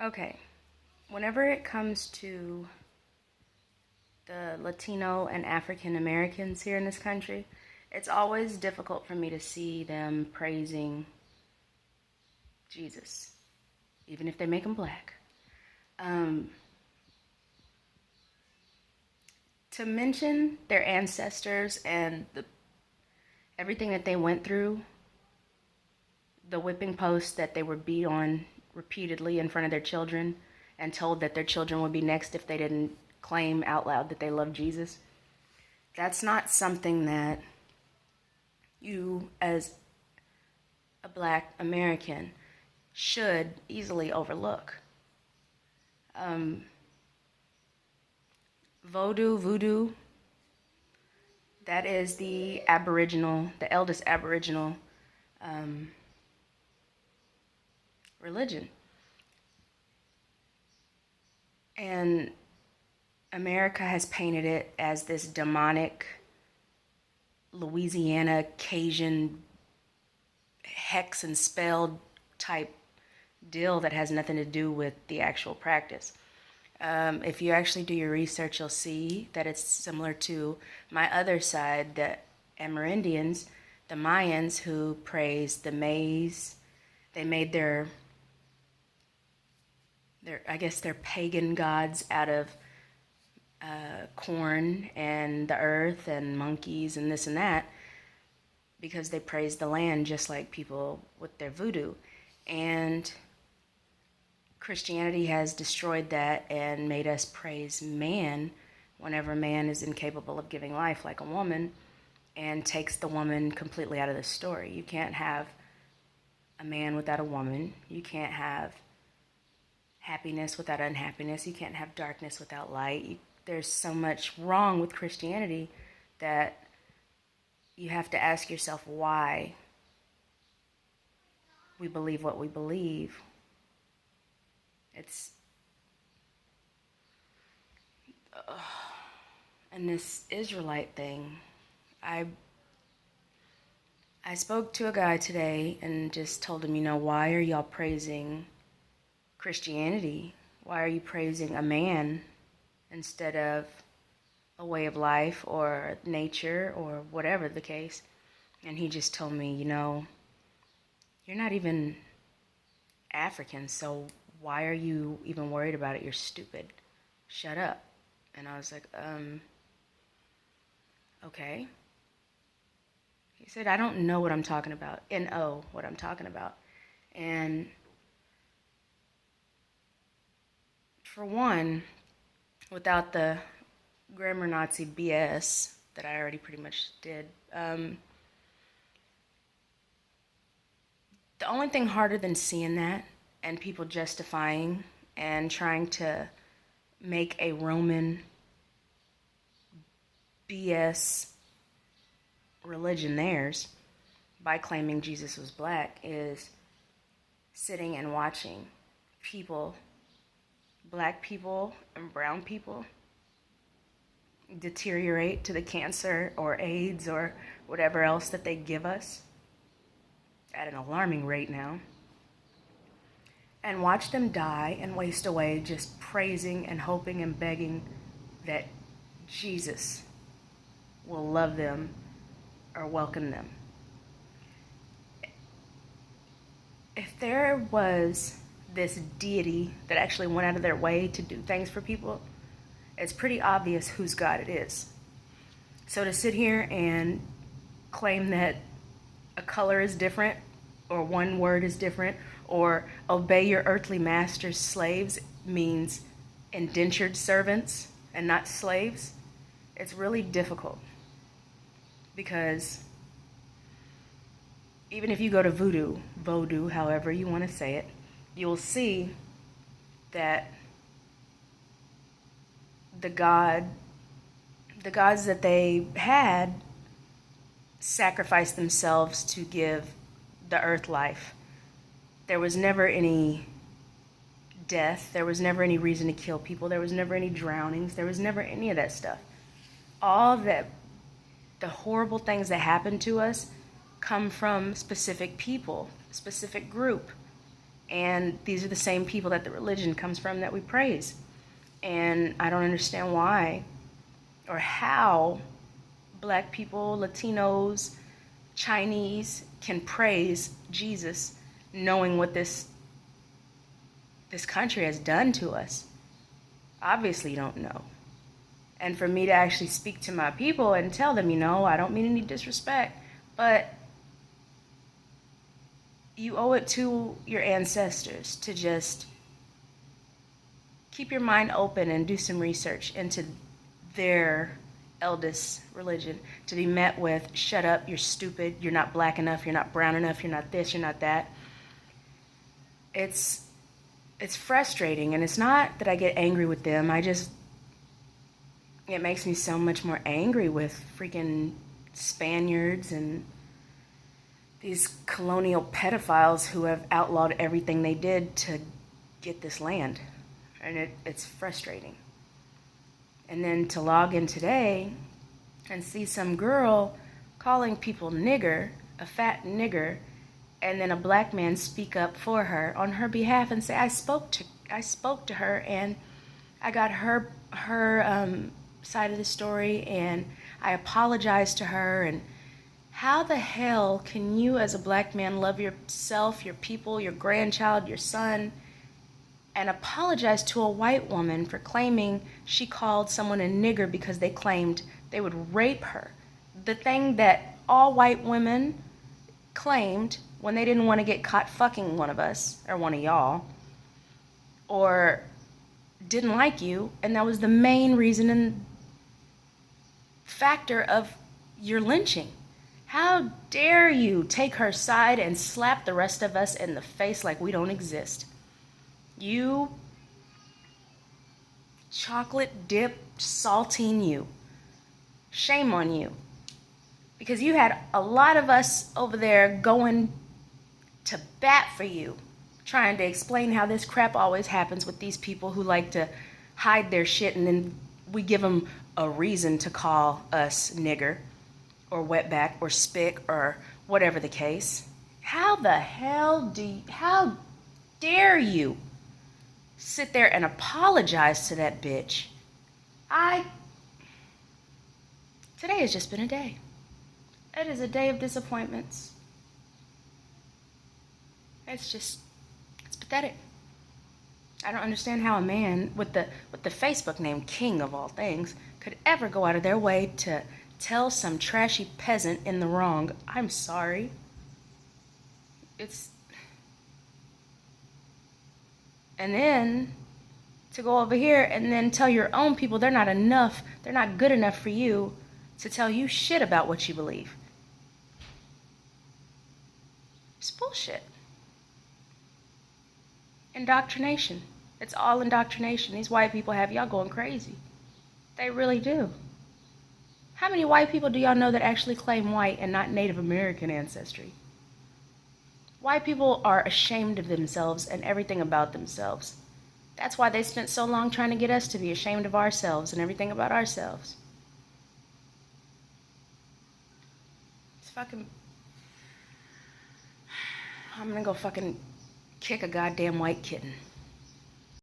Okay, whenever it comes to the Latino and African Americans here in this country, it's always difficult for me to see them praising Jesus, even if they make him black. Um, to mention their ancestors and everything that they went through, the whipping post that they were beat on repeatedly in front of their children and told that their children would be next if they didn't claim out loud that they loved Jesus. That's not something that you, as a black American, should easily overlook. Um, voodoo, that is the eldest Aboriginal um, religion. And America has painted it as this demonic Louisiana Cajun hex and spell type deal that has nothing to do with the actual practice. If you actually do your research, you'll see that it's similar to my other side, the Amerindians, the Mayans, who praised the maize. They made I guess their pagan gods out of corn and the earth and monkeys and this and that, because they praised the land just like people with their voodoo. And Christianity has destroyed that and made us praise man whenever man is incapable of giving life, like a woman, and takes the woman completely out of the story. You can't have a man without a woman. You can't have happiness without unhappiness. You can't have darkness without light. There's so much wrong with Christianity that you have to ask yourself why we believe what we believe. It's and this Israelite thing. I I spoke to a guy today and just told him, why are y'all praising Christianity? Why are you praising a man instead of a way of life or nature or whatever the case? And he just told me, you're not even African, so why are you even worried about it? You're stupid. Shut up. And I was like, okay. He said, I don't know what I'm talking about. N-O, what I'm talking about. And for one, without the grammar Nazi BS that I already pretty much did, the only thing harder than seeing that and people justifying and trying to make a Roman BS religion theirs by claiming Jesus was black is sitting and watching people, black people and brown people, deteriorate to the cancer or AIDS or whatever else that they give us at an alarming rate now, and watch them die and waste away just praising and hoping and begging that Jesus will love them or welcome them. If there was this deity that actually went out of their way to do things for people, it's pretty obvious whose God it is. So to sit here and claim that a color is different, or one word is different, or obey your earthly master's slaves means indentured servants and not slaves, it's really difficult. Because even if you go to voodoo, however you want to say it, you'll see that the gods that they had sacrificed themselves to give the earth life. There was never any death. There was never any reason to kill people. There was never any drownings. There was never any of that stuff. All that, the horrible things that happen to us come from specific people, specific group. And these are the same people that the religion comes from that we praise. And I don't understand why or how black people, Latinos, Chinese can praise Jesus knowing what this country has done to us. Obviously you don't know. And for me to actually speak to my people and tell them, I don't mean any disrespect, but you owe it to your ancestors to just keep your mind open and do some research into their eldest religion, to be met with, shut up, you're stupid, you're not black enough, you're not brown enough, you're not this, you're not that. It's frustrating, and it's not that I get angry with them. It makes me so much more angry with freaking Spaniards and these colonial pedophiles who have outlawed everything they did to get this land. And it's frustrating. And then to log in today and see some girl calling people nigger, a fat nigger, and then a black man speak up for her on her behalf and say, I spoke to her and I got her side of the story and I apologized to her. And how the hell can you as a black man love yourself, your people, your grandchild, your son, and apologize to a white woman for claiming she called someone a nigger because they claimed they would rape her? The thing that all white women claimed when they didn't want to get caught fucking one of us, or one of y'all, or didn't like you, and that was the main reason and factor of your lynching. How dare you take her side and slap the rest of us in the face like we don't exist? You chocolate dipped saltine you. Shame on you. Because you had a lot of us over there going to bat for you, trying to explain how this crap always happens with these people who like to hide their shit, and then we give them a reason to call us nigger or wetback or spick or whatever the case. How dare you sit there and apologize to that bitch? Today has just been a day. It is a day of disappointments. It's pathetic. I don't understand how a man with the Facebook name King of all things could ever go out of their way to tell some trashy peasant in the wrong, I'm sorry. And then to go over here and then tell your own people they're not enough, they're not good enough for you to tell you shit about what you believe. It's bullshit. Indoctrination. It's all indoctrination. These white people have y'all going crazy. They really do. How many white people do y'all know that actually claim white and not Native American ancestry? White people are ashamed of themselves and everything about themselves. That's why they spent so long trying to get us to be ashamed of ourselves and everything about ourselves. I'm gonna go fucking kick a goddamn white kitten.